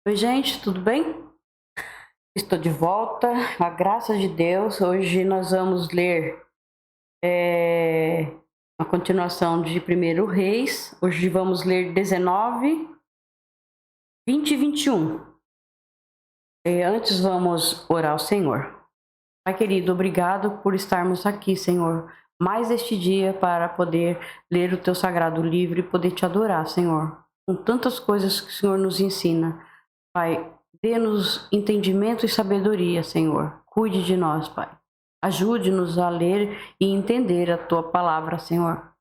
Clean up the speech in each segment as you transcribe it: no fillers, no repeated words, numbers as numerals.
Oi, gente, tudo bem? Estou de volta, a graça de Deus. Hoje nós vamos ler a continuação de Primeiro Reis. Hoje vamos ler 19, 20 e 21. Antes vamos orar ao Senhor. Pai querido, obrigado por estarmos aqui, Senhor. Mais este dia para poder ler o Teu sagrado livro e poder Te adorar, Senhor. Com tantas coisas que o Senhor nos ensina. Pai, dê-nos entendimento e sabedoria, Senhor. Cuide de nós, Pai. Ajude-nos a ler e entender a Tua palavra, Senhor.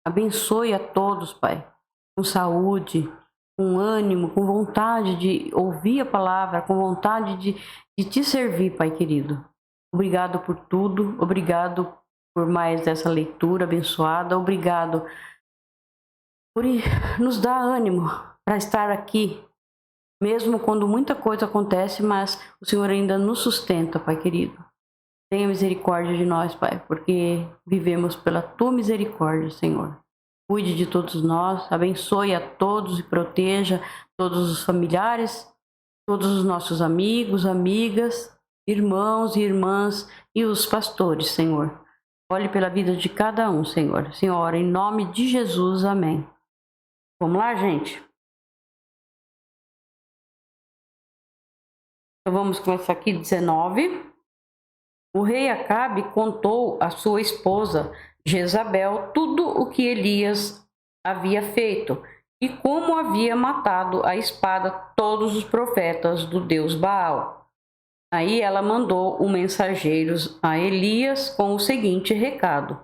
Abençoe a todos, Pai, com saúde, com ânimo, com vontade de ouvir a palavra, com vontade de Te servir, Pai querido. Obrigado por tudo, obrigado por mais essa leitura abençoada, obrigado por nos dar ânimo para estar aqui, mesmo quando muita coisa acontece, mas o Senhor ainda nos sustenta, Pai querido. Tenha misericórdia de nós, Pai, porque vivemos pela Tua misericórdia, Senhor. Cuide de todos nós, abençoe a todos e proteja todos os familiares, todos os nossos amigos, amigas, irmãos e irmãs e os pastores, Senhor. Olhe pela vida de cada um, Senhor. Senhora, em nome de Jesus, amém. Vamos lá, gente? Então vamos começar aqui, 19. O rei Acabe contou à sua esposa Jezabel tudo o que Elias havia feito e como havia matado à espada todos os profetas do Deus Baal. Aí ela mandou mensageiros a Elias com o seguinte recado: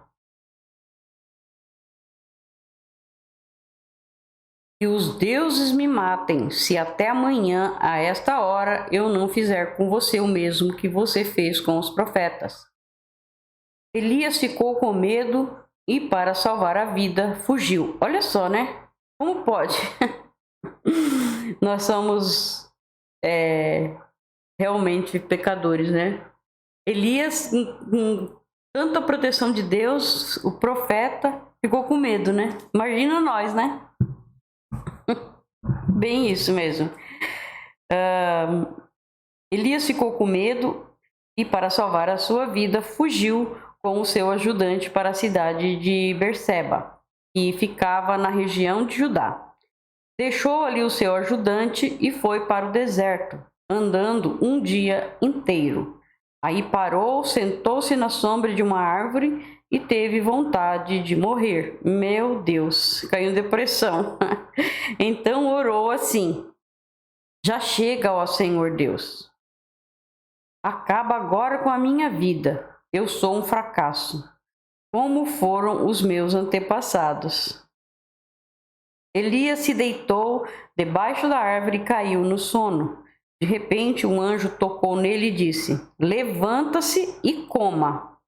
que os deuses me matem, se até amanhã, a esta hora, eu não fizer com você o mesmo que você fez com os profetas. Elias ficou com medo e, para salvar a vida, fugiu. Olha só, né? Como pode? Nós somos realmente pecadores, né? Elias, com tanta proteção de Deus, o profeta ficou com medo, né? Imagina nós, né? Bem isso mesmo. Elias ficou com medo e, para salvar a sua vida, fugiu com o seu ajudante para a cidade de Berseba, que ficava na região de Judá. Deixou ali o seu ajudante e foi para o deserto, andando um dia inteiro. Aí parou, sentou-se na sombra de uma árvore e teve vontade de morrer. Meu Deus, caiu em depressão. Então orou assim: já chega, ó Senhor Deus. Acaba agora com a minha vida. Eu sou um fracasso, como foram os meus antepassados. Elias se deitou debaixo da árvore e caiu no sono. De repente, um anjo tocou nele e disse: levanta-se e coma.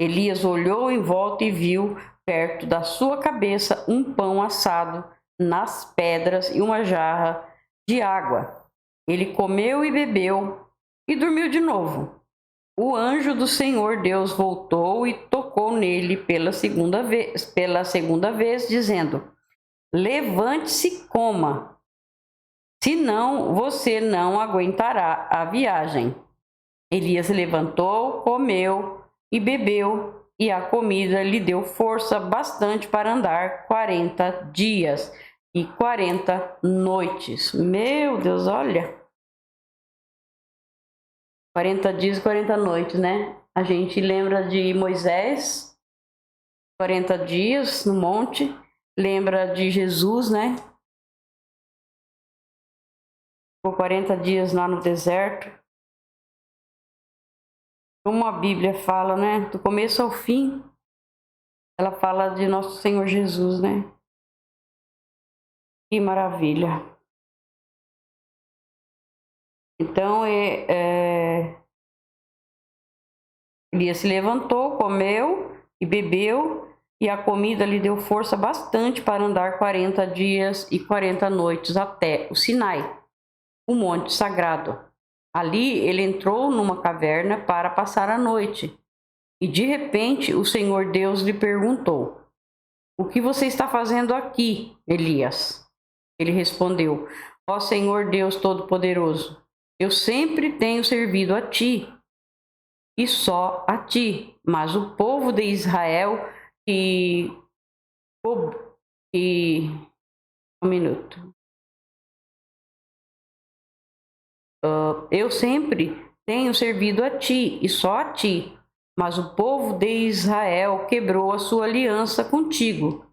Elias olhou em volta e viu, perto da sua cabeça, um pão assado nas pedras e uma jarra de água. Ele comeu e bebeu e dormiu de novo. O anjo do Senhor Deus voltou e tocou nele pela segunda vez, dizendo: levante-se e coma, senão você não aguentará a viagem. Elias se levantou, comeu e bebeu, e a comida lhe deu força bastante para andar 40 dias e 40 noites. Meu Deus, olha! 40 dias e 40 noites, né? A gente lembra de Moisés, 40 dias no monte, lembra de Jesus, né? Ficou 40 dias lá no deserto. Como a Bíblia fala, né? Do começo ao fim, ela fala de nosso Senhor Jesus, né? Que maravilha! Então, Elias se levantou, comeu e bebeu, e a comida lhe deu força bastante para andar 40 dias e 40 noites até o Sinai, o monte sagrado. Ali ele entrou numa caverna para passar a noite. E de repente o Senhor Deus lhe perguntou: o que você está fazendo aqui, Elias? Ele respondeu: Ó Senhor Deus Todo-Poderoso, eu sempre tenho servido a ti e só a ti, mas o povo de Israel que... que... Um minuto. Eu sempre tenho servido a ti e só a ti, mas o povo de Israel quebrou a sua aliança contigo,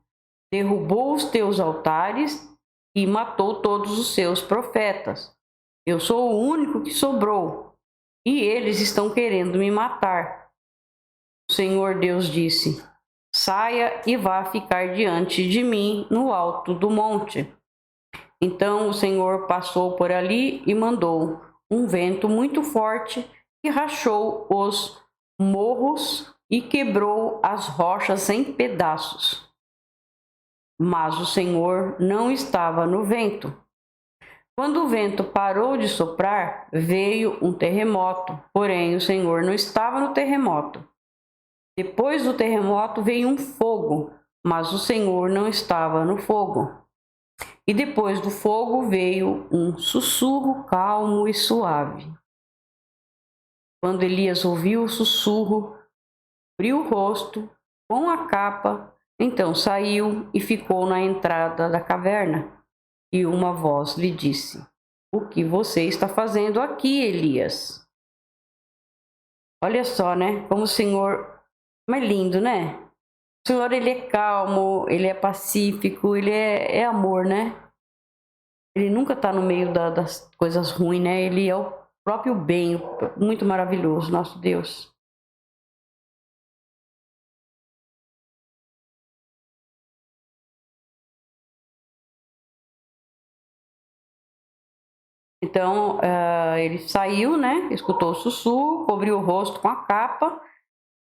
derrubou os teus altares e matou todos os seus profetas. Eu sou o único que sobrou e eles estão querendo me matar. O Senhor Deus disse: saia e vá ficar diante de mim no alto do monte. Então o Senhor passou por ali e mandou um vento muito forte que rachou os morros e quebrou as rochas em pedaços. Mas o Senhor não estava no vento. Quando o vento parou de soprar, veio um terremoto, porém o Senhor não estava no terremoto. Depois do terremoto veio um fogo, mas o Senhor não estava no fogo. E depois do fogo veio um sussurro calmo e suave. Quando Elias ouviu o sussurro, abriu o rosto com a capa, então saiu e ficou na entrada da caverna. E uma voz lhe disse: o que você está fazendo aqui, Elias? Olha só, né? Como o Senhor... é lindo, né? O Senhor, ele é calmo, ele é pacífico, ele é amor, né? Ele nunca está no meio das coisas ruins, né? Ele é o próprio bem, muito maravilhoso, nosso Deus. Então, ele saiu, né? Escutou o sussurro, cobriu o rosto com a capa.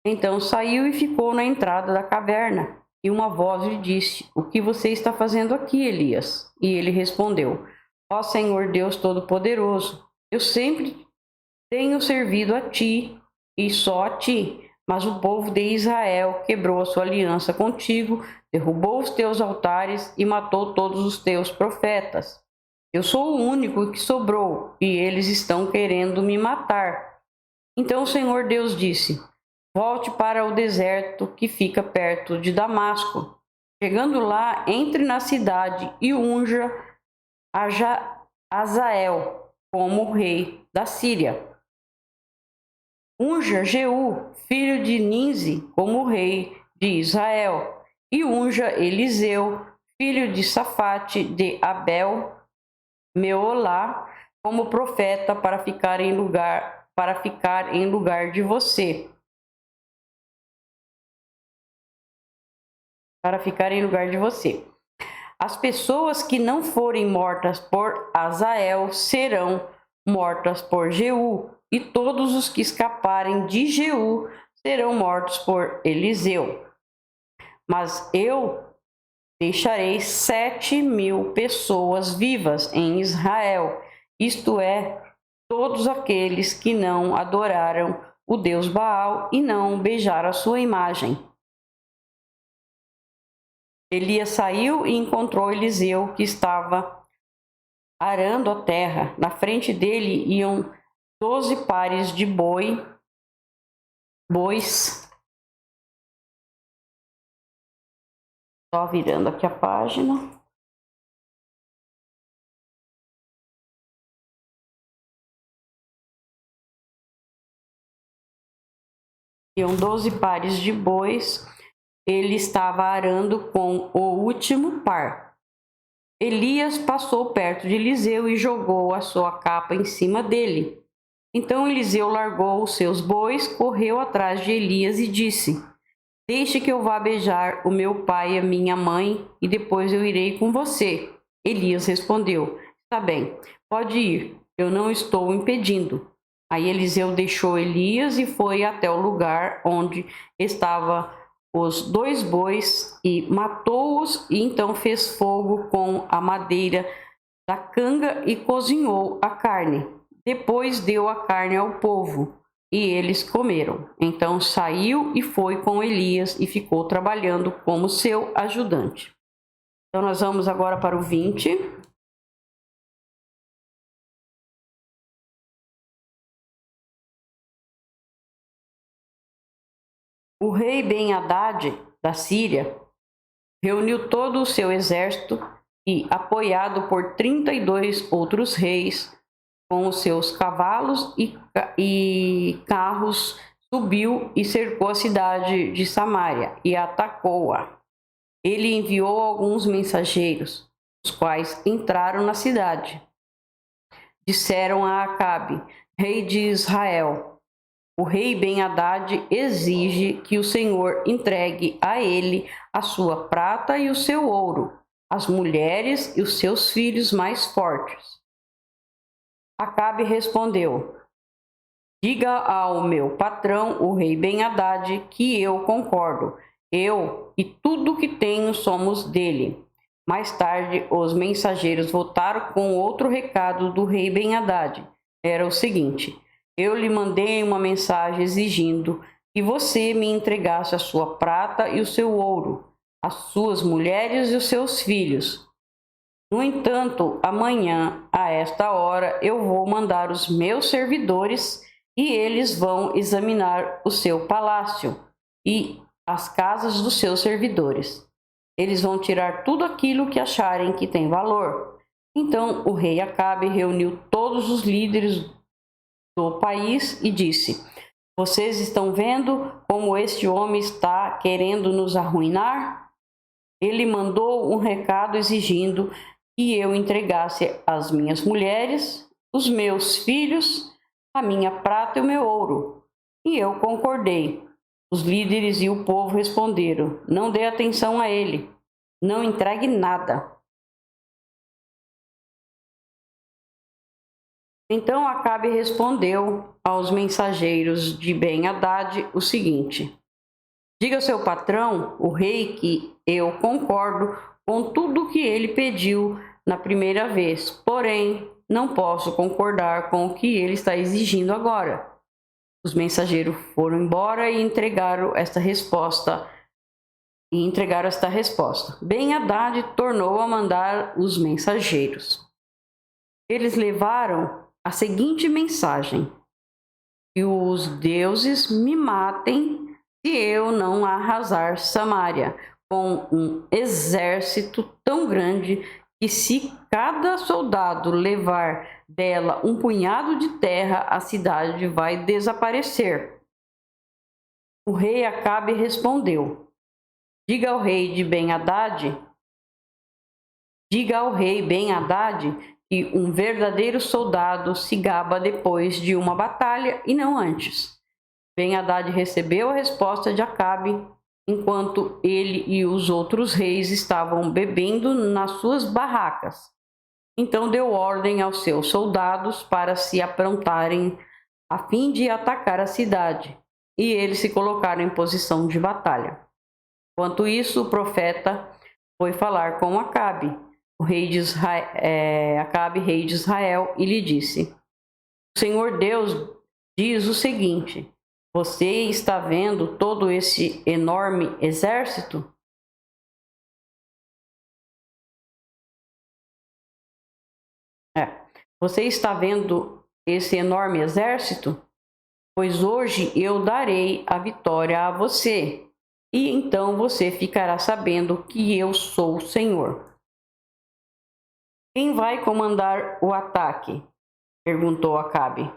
Então saiu e ficou na entrada da caverna. E uma voz lhe disse: o que você está fazendo aqui, Elias? E ele respondeu: ó Senhor Deus Todo-Poderoso, eu sempre tenho servido a ti e só a ti, mas o povo de Israel quebrou a sua aliança contigo, derrubou os teus altares e matou todos os teus profetas. Eu sou o único que sobrou e eles estão querendo me matar. Então o Senhor Deus disse: volte para o deserto que fica perto de Damasco. Chegando lá, entre na cidade e unja Azael como rei da Síria. Unja Jeú, filho de Ninzi, como rei de Israel. E unja Eliseu, filho de Safate de Abel Meolá, como profeta para ficar em lugar de você. Para ficar em lugar de você. As pessoas que não forem mortas por Azael serão mortas por Jeú, e todos os que escaparem de Jeú serão mortos por Eliseu. Mas eu deixarei 7.000 pessoas vivas em Israel, isto é, todos aqueles que não adoraram o Deus Baal e não beijaram a sua imagem. Elias saiu e encontrou Eliseu, que estava arando a terra. Na frente dele iam 12 pares de bois. Só virando aqui a página. Iam 12 pares de bois. Ele estava arando com o último par. Elias passou perto de Eliseu e jogou a sua capa em cima dele. Então Eliseu largou os seus bois, correu atrás de Elias e disse: deixe que eu vá beijar o meu pai e a minha mãe, e depois eu irei com você. Elias respondeu: está bem, pode ir, eu não estou impedindo. Aí Eliseu deixou Elias e foi até o lugar onde estavam os 2 bois e matou-os, e então fez fogo com a madeira da canga e cozinhou a carne. Depois deu a carne ao povo e eles comeram. Então saiu e foi com Elias e ficou trabalhando como seu ajudante. Então nós vamos agora para o 20. O rei Ben-Hadad da Síria reuniu todo o seu exército e, apoiado por 32 outros reis, com os seus cavalos e carros, subiu e cercou a cidade de Samaria e atacou-a. Ele enviou alguns mensageiros, os quais entraram na cidade. Disseram a Acabe, rei de Israel: o rei Ben-Hadad exige que o Senhor entregue a ele a sua prata e o seu ouro, as mulheres e os seus filhos mais fortes. Acabe respondeu: diga ao meu patrão, o rei Ben-Hadad, que eu concordo. Eu e tudo que tenho somos dele. Mais tarde, os mensageiros voltaram com outro recado do rei Ben-Hadad. Era o seguinte: eu lhe mandei uma mensagem exigindo que você me entregasse a sua prata e o seu ouro, as suas mulheres e os seus filhos. No entanto, amanhã, a esta hora, eu vou mandar os meus servidores e eles vão examinar o seu palácio e as casas dos seus servidores. Eles vão tirar tudo aquilo que acharem que tem valor. Então o rei Acabe reuniu todos os líderes do país e disse: vocês estão vendo como este homem está querendo nos arruinar? Ele mandou um recado exigindo que eu entregasse as minhas mulheres, os meus filhos, a minha prata e o meu ouro. E eu concordei. Os líderes e o povo responderam: não dê atenção a ele, não entregue nada. Então Acabe respondeu aos mensageiros de Ben-Hadad o seguinte: diga ao seu patrão, o rei, que eu concordo com tudo que ele pediu na primeira vez, porém não posso concordar com o que ele está exigindo agora. Os mensageiros foram embora e entregaram esta resposta. Ben-Hadad tornou a mandar os mensageiros. Eles levaram a seguinte mensagem: que os deuses me matem se eu não arrasar Samaria com um exército tão grande que, se cada soldado levar dela um punhado de terra, a cidade vai desaparecer. O rei Acabe respondeu: diga ao rei Ben-Hadad que um verdadeiro soldado se gaba depois de uma batalha e não antes. Ben-Hadad recebeu a resposta de Acabe enquanto ele e os outros reis estavam bebendo nas suas barracas. Então deu ordem aos seus soldados para se aprontarem a fim de atacar a cidade, e eles se colocaram em posição de batalha. Enquanto isso, o profeta foi falar com Acabe, rei de Israel, e lhe disse: o Senhor Deus diz o seguinte: você está vendo todo esse enorme exército? Você está vendo esse enorme exército? Pois hoje eu darei a vitória a você, e então você ficará sabendo que eu sou o Senhor. Quem vai comandar o ataque? Perguntou Acabe.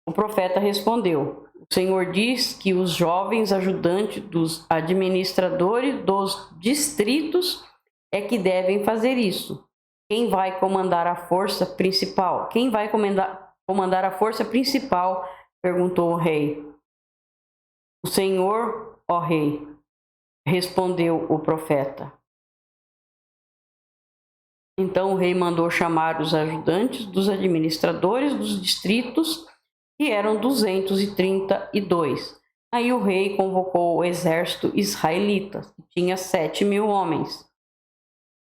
O profeta respondeu: o Senhor diz que os jovens ajudantes dos administradores dos distritos é que devem fazer isso. Quem vai comandar a força principal? Comandar a força principal? Perguntou o rei. O Senhor, ó rei, respondeu o profeta. Então o rei mandou chamar os ajudantes dos administradores dos distritos, que eram 232. Aí o rei convocou o exército israelita, que tinha 7.000 homens.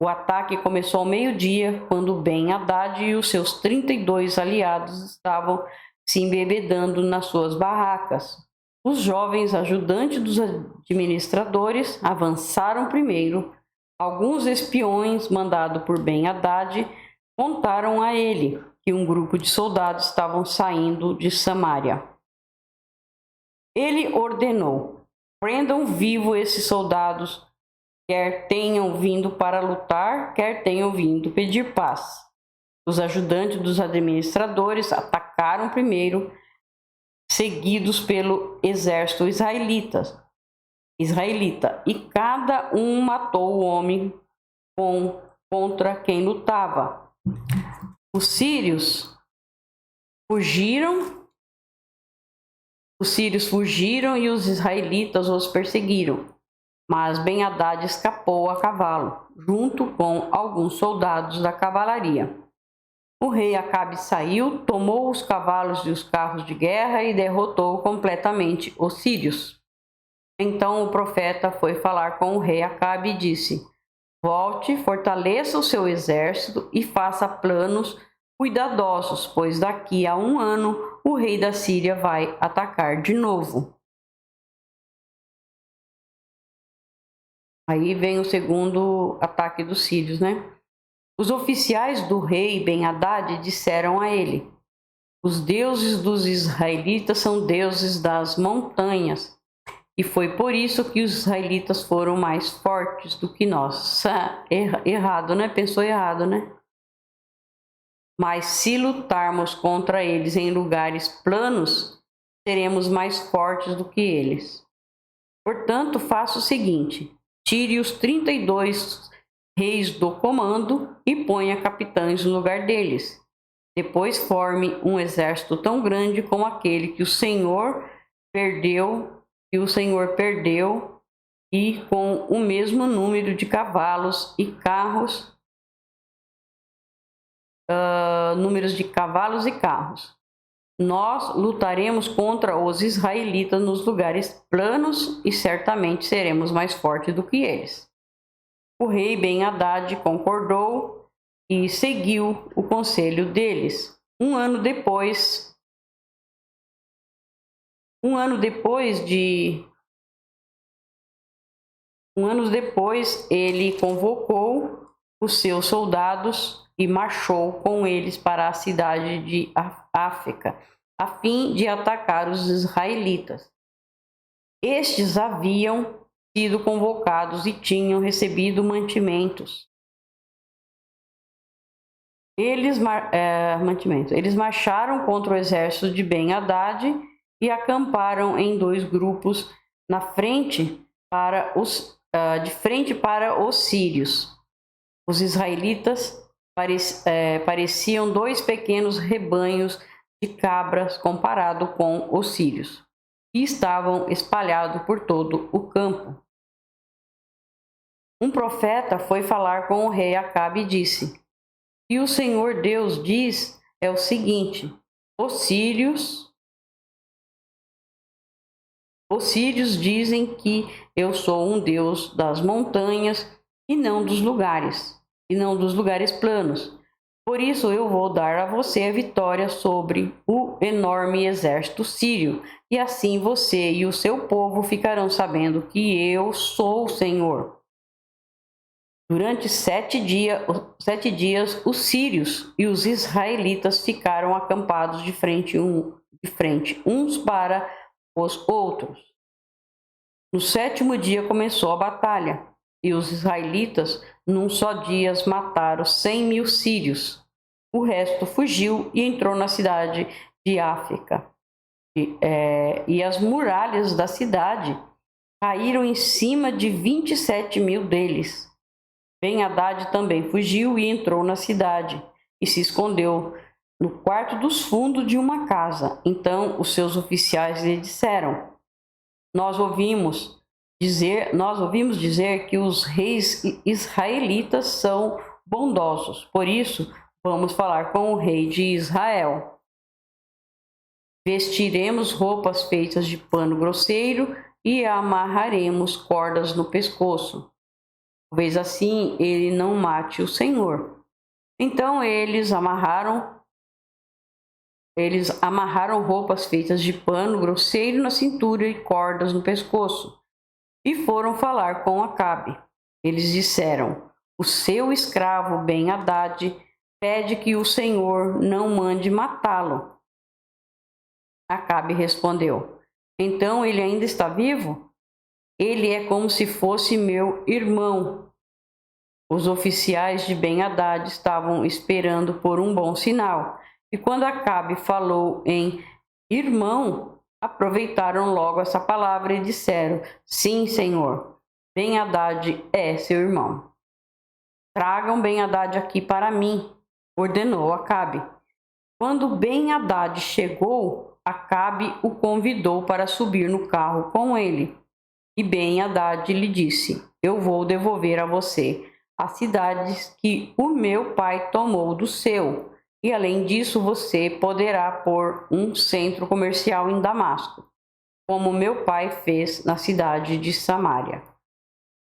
O ataque começou ao meio-dia, quando Ben-Hadad e os seus 32 aliados estavam se embebedando nas suas barracas. Os jovens ajudantes dos administradores avançaram primeiro. Alguns espiões mandados por Ben-Hadad contaram a ele que um grupo de soldados estavam saindo de Samaria. Ele ordenou: prendam vivo esses soldados, quer tenham vindo para lutar, quer tenham vindo pedir paz. Os ajudantes dos administradores atacaram primeiro, seguidos pelo exército israelita, e cada um matou o homem contra quem lutava. Os sírios fugiram e os israelitas os perseguiram. Mas Ben-Hadad escapou a cavalo, junto com alguns soldados da cavalaria. O rei Acabe saiu, tomou os cavalos e os carros de guerra e derrotou completamente os sírios. Então o profeta foi falar com o rei Acabe e disse: volte, fortaleça o seu exército e faça planos cuidadosos, pois daqui a 1 ano o rei da Síria vai atacar de novo. Aí vem o segundo ataque dos sírios, né? Os oficiais do rei Ben-Hadad disseram a ele: os deuses dos israelitas são deuses das montanhas, e foi por isso que os israelitas foram mais fortes do que nós. Errado, né? Pensou errado, né? Mas se lutarmos contra eles em lugares planos, seremos mais fortes do que eles. Portanto, faça o seguinte: tire os 32 reis do comando e ponha capitães no lugar deles. Depois forme um exército tão grande como aquele que o Senhor perdeu, e com o mesmo número de cavalos e carros, Nós lutaremos contra os israelitas nos lugares planos e certamente seremos mais fortes do que eles. O rei Ben-Hadad concordou e seguiu o conselho deles. Um ano depois, ele convocou os seus soldados e marchou com eles para a cidade de África, a fim de atacar os israelitas. Estes haviam sido convocados e tinham recebido mantimentos. Eles marcharam contra o exército de Ben-Hadad e acamparam em 2 grupos de frente para os sírios. Os israelitas pareciam 2 pequenos rebanhos de cabras comparado com os sírios, e estavam espalhados por todo o campo. Um profeta foi falar com o rei Acabe e disse: e o Senhor Deus diz é o seguinte: os sírios dizem que eu sou um Deus das montanhas e não dos lugares planos. Por isso eu vou dar a você a vitória sobre o enorme exército sírio, e assim você e o seu povo ficarão sabendo que eu sou o Senhor. Durante 7 dias, os sírios e os israelitas ficaram acampados de frente uns para os outros. No 7º dia começou a batalha, e os israelitas, num só dia, mataram 100.000 sírios. O resto fugiu e entrou na cidade de África. E as muralhas da cidade caíram em cima de 27.000 deles. Ben-Hadad também fugiu e entrou na cidade e se escondeu no quarto dos fundos de uma casa. Então os seus oficiais lhe disseram: Nós ouvimos dizer que os reis israelitas são bondosos. Por isso, vamos falar com o rei de Israel. Vestiremos roupas feitas de pano grosseiro e amarraremos cordas no pescoço. Talvez assim ele não mate o Senhor. Então eles amarraram roupas feitas de pano grosseiro na cintura e cordas no pescoço, e foram falar com Acabe. Eles disseram: o seu escravo Ben-Hadad pede que o Senhor não mande matá-lo. Acabe respondeu: então ele ainda está vivo? Ele é como se fosse meu irmão. Os oficiais de Ben-Hadad estavam esperando por um bom sinal, e quando Acabe falou em irmão, aproveitaram logo essa palavra e disseram: sim, Senhor, Ben-Hadad é seu irmão. Tragam Ben-Hadad aqui para mim, ordenou Acabe. Quando Ben-Hadad chegou, Acabe o convidou para subir no carro com ele. E Ben-Hadad lhe disse: eu vou devolver a você as cidades que o meu pai tomou do seu, e além disso você poderá pôr um centro comercial em Damasco, como meu pai fez na cidade de Samaria.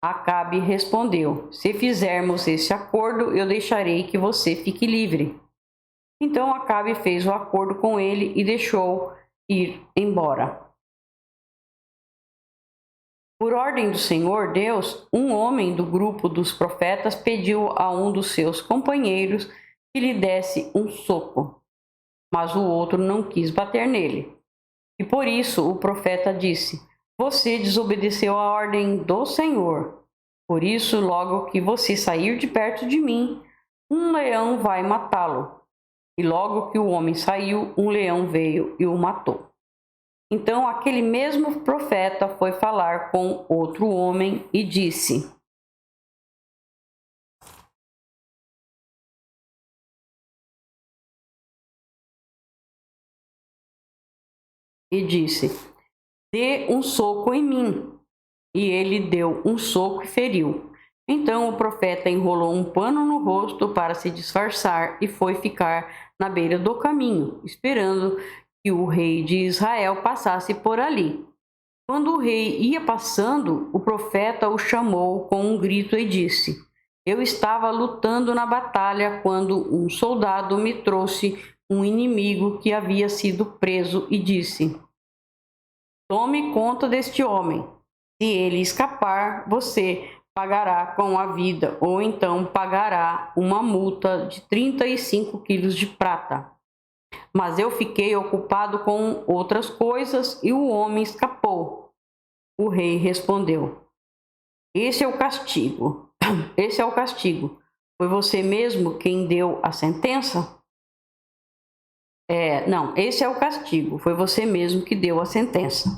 Acabe respondeu: se fizermos esse acordo, eu deixarei que você fique livre. Então Acabe fez o acordo com ele e deixou ir embora. Por ordem do Senhor Deus, um homem do grupo dos profetas pediu a um dos seus companheiros que lhe desse um soco, mas o outro não quis bater nele. E por isso o profeta disse: você desobedeceu a ordem do Senhor. Por isso, logo que você sair de perto de mim, um leão vai matá-lo. E logo que o homem saiu, um leão veio e o matou. Então aquele mesmo profeta foi falar com outro homem e disse: dê um soco em mim. E ele deu um soco e feriu. Então o profeta enrolou um pano no rosto para se disfarçar e foi ficar na beira do caminho, esperando que o rei de Israel passasse por ali. Quando o rei ia passando, o profeta o chamou com um grito e disse: eu estava lutando na batalha quando um soldado me trouxe um inimigo que havia sido preso e disse: tome conta deste homem. Se ele escapar, você pagará com a vida, ou então pagará uma multa de 35 quilos de prata. Mas eu fiquei ocupado com outras coisas e o homem escapou. O rei respondeu: esse é o castigo. Esse é o castigo. Foi você mesmo quem deu a sentença? Não, esse é o castigo. Foi você mesmo que deu a sentença.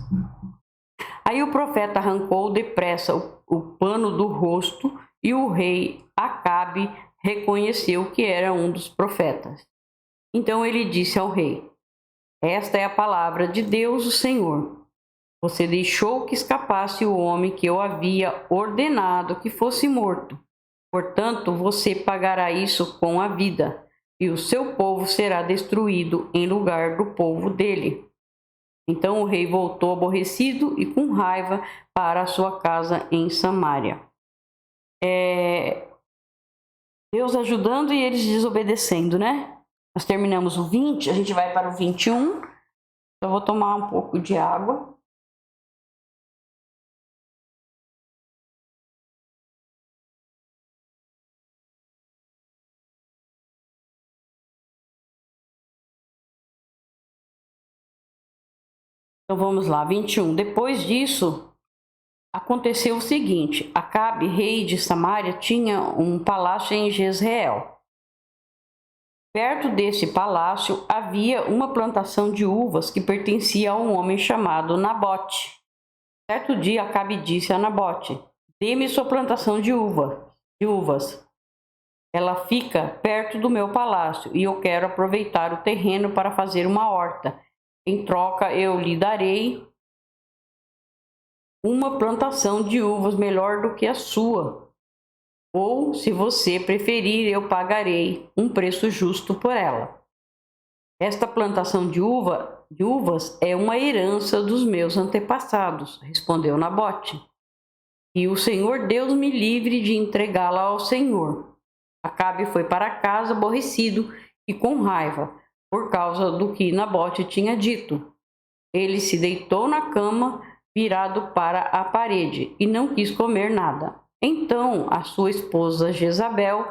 Aí o profeta arrancou depressa o pano do rosto e o rei Acabe reconheceu que era um dos profetas. Então ele disse ao rei: esta é a palavra de Deus, o Senhor. Você deixou que escapasse o homem que eu havia ordenado que fosse morto. Portanto, você pagará isso com a vida, e o seu povo será destruído em lugar do povo dele. Então o rei voltou aborrecido e com raiva para a sua casa em Samaria. Deus ajudando e eles desobedecendo, né? Nós terminamos o 20, a gente vai para o 21. Eu vou tomar um pouco de água. Então vamos lá, 21. Depois disso, aconteceu o seguinte: Acabe, rei de Samaria, tinha um palácio em Jezreel. Perto desse palácio havia uma plantação de uvas que pertencia a um homem chamado Nabote. Certo dia, Acabe disse a Nabote: dê-me sua plantação de uvas. Ela fica perto do meu palácio e eu quero aproveitar o terreno para fazer uma horta. Em troca, eu lhe darei uma plantação de uvas melhor do que a sua. Ou, se você preferir, eu pagarei um preço justo por ela. Esta plantação de uvas é uma herança dos meus antepassados, respondeu Nabote. E o Senhor Deus me livre de entregá-la ao Senhor. Acabe foi para casa aborrecido e com raiva, por causa do que Nabote tinha dito. Ele se deitou na cama, virado para a parede, e não quis comer nada. Então a sua esposa Jezabel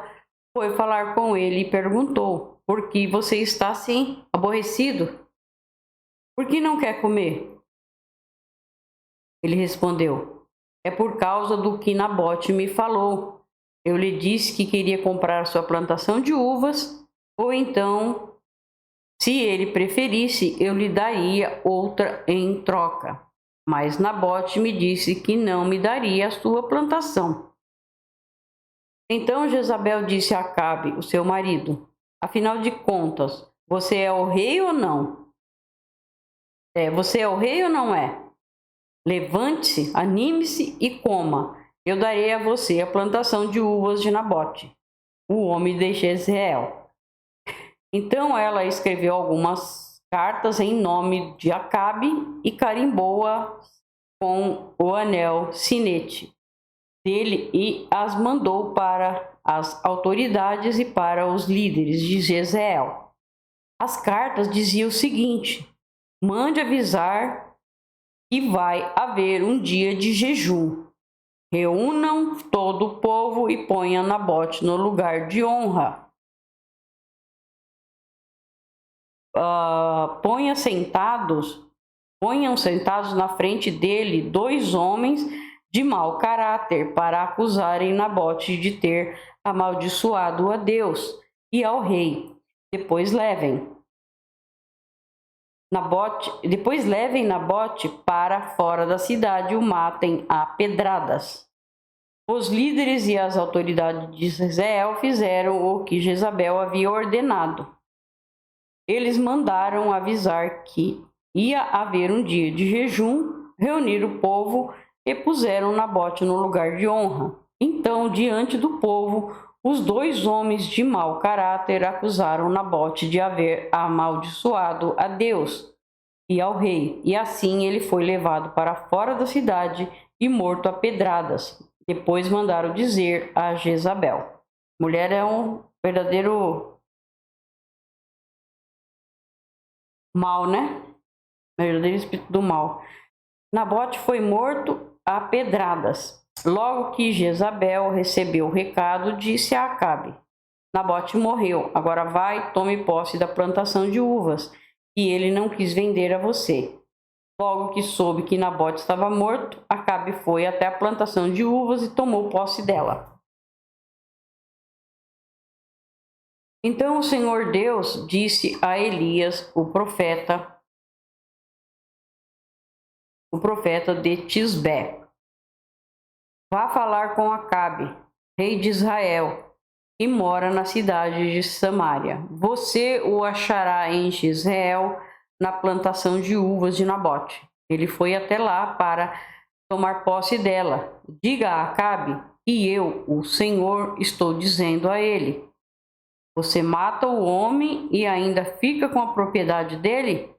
foi falar com ele e perguntou: por que você está assim, aborrecido? Por que não quer comer? Ele respondeu: é por causa do que Nabote me falou. Eu lhe disse que queria comprar sua plantação de uvas, ou então, se ele preferisse, eu lhe daria outra em troca. Mas Nabote me disse que não me daria a sua plantação. Então Jezabel disse a Acabe, o seu marido: afinal de contas, você é o rei ou não? Você é o rei ou não é? Levante-se, anime-se e coma. Eu darei a você a plantação de uvas de Nabote, o homem de Jezreel. Então ela escreveu algumas cartas em nome de Acabe e carimbou-a com o anel sinete dele e as mandou para as autoridades e para os líderes de Jezreel. As cartas diziam o seguinte: mande avisar que vai haver um dia de jejum. Reúnam todo o povo e ponham Nabote no lugar de honra. Ponham sentados na frente dele 2 homens de mau caráter para acusarem Nabote de ter amaldiçoado a Deus e ao rei. Depois levem Nabote para fora da cidade e o matem a pedradas. Os líderes e as autoridades de Israel fizeram o que Jezabel havia ordenado. Eles mandaram avisar que ia haver um dia de jejum, reunir o povo e puseram Nabote no lugar de honra. Então, diante do povo, os 2 homens de mau caráter acusaram Nabote de haver amaldiçoado a Deus e ao rei, e assim ele foi levado para fora da cidade e morto a pedradas. Depois mandaram dizer a Jezabel: mulher é um verdadeiro mal, né? Verdadeiro espírito do mal. Nabote foi morto a pedradas. Logo que Jezabel recebeu o recado, disse a Acabe: Nabote morreu, agora vai, tome posse da plantação de uvas, que ele não quis vender a você. Logo que soube que Nabote estava morto, Acabe foi até a plantação de uvas e tomou posse dela. Então o Senhor Deus disse a Elias, o profeta de Tisbé: vá falar com Acabe, rei de Israel, que mora na cidade de Samaria. Você o achará em Jezreel, na plantação de uvas de Nabote. Ele foi até lá para tomar posse dela. Diga a Acabe que eu, o Senhor, estou dizendo a ele: você mata o homem e ainda fica com a propriedade dele?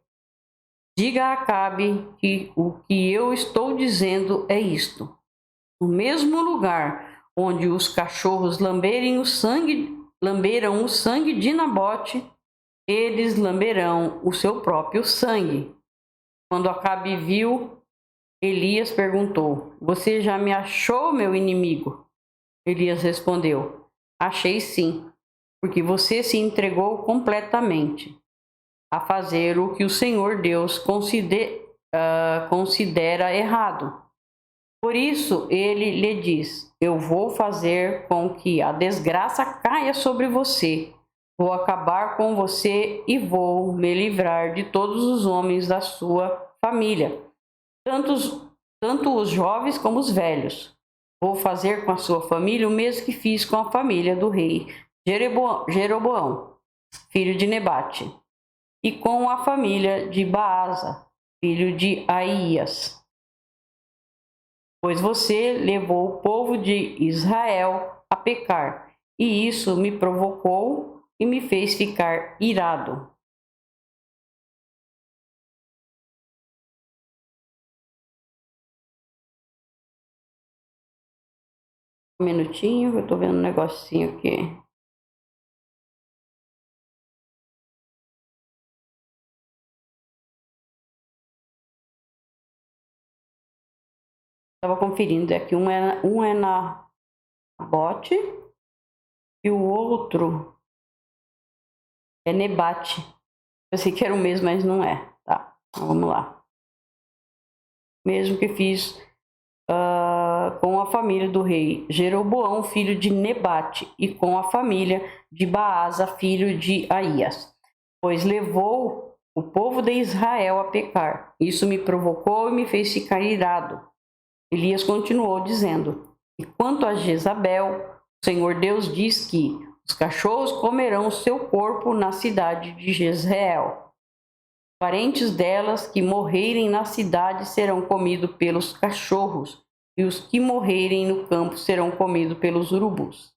Diga a Acabe que o que eu estou dizendo é isto: no mesmo lugar onde os cachorros lamberam o sangue de Nabote, eles lamberão o seu próprio sangue. Quando Acabe viu, Elias perguntou: você já me achou, meu inimigo? Elias respondeu: achei sim, porque você se entregou completamente a fazer o que o Senhor Deus considera errado. Por isso ele lhe diz: eu vou fazer com que a desgraça caia sobre você. Vou acabar com você e vou me livrar de todos os homens da sua família, tanto os jovens como os velhos. Vou fazer com a sua família o mesmo que fiz com a família do rei Jeroboão, filho de Nebate, e com a família de Baasa, filho de Aías. Pois você levou o povo de Israel a pecar, e isso me provocou e me fez ficar irado. Um minutinho, eu tô vendo um negocinho aqui. Estava conferindo, é que um é na bote E o outro é Nebate. Eu sei que era o mesmo, mas não é. Tá, então vamos lá. Mesmo que fiz com a família do rei Jeroboão, filho de Nebate, e com a família de Baasa, filho de Aías. Pois levou o povo de Israel a pecar. Isso me provocou e me fez ficar irado. Elias continuou dizendo: E quanto a Jezabel, o Senhor Deus diz que os cachorros comerão o seu corpo na cidade de Jezreel. Parentes delas que morrerem na cidade serão comidos pelos cachorros, e os que morrerem no campo serão comidos pelos urubus.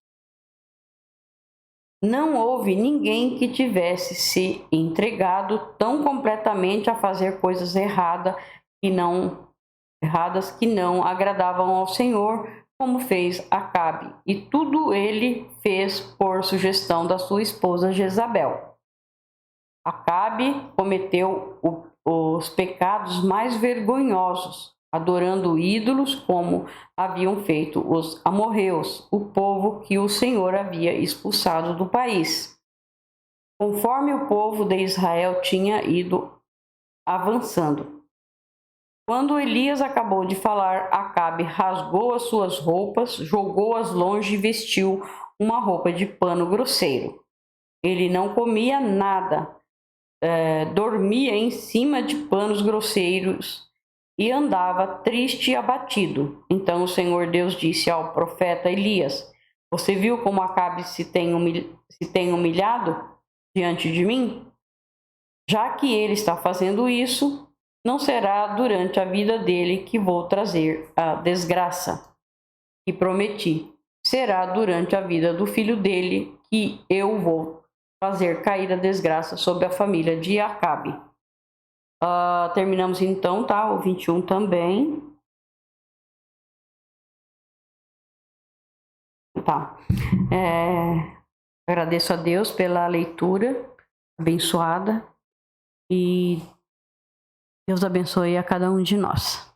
Não houve ninguém que tivesse se entregado tão completamente a fazer coisas erradas que não agradavam ao Senhor, como fez Acabe, e tudo ele fez por sugestão da sua esposa Jezabel. Acabe cometeu os pecados mais vergonhosos, adorando ídolos como haviam feito os amorreus, o povo que o Senhor havia expulsado do país. Conforme o povo de Israel tinha ido avançando. Quando Elias acabou de falar, Acabe rasgou as suas roupas, jogou-as longe e vestiu uma roupa de pano grosseiro. Ele não comia nada, dormia em cima de panos grosseiros e andava triste e abatido. Então o Senhor Deus disse ao profeta Elias: Você viu como Acabe se tem humilhado diante de mim? Já que ele está fazendo isso, não será durante a vida dele que vou trazer a desgraça que prometi. Será durante a vida do filho dele que eu vou fazer cair a desgraça sobre a família de Acabe. Terminamos então, tá? O 21 também. Tá. Agradeço a Deus pela leitura abençoada e Deus abençoe a cada um de nós.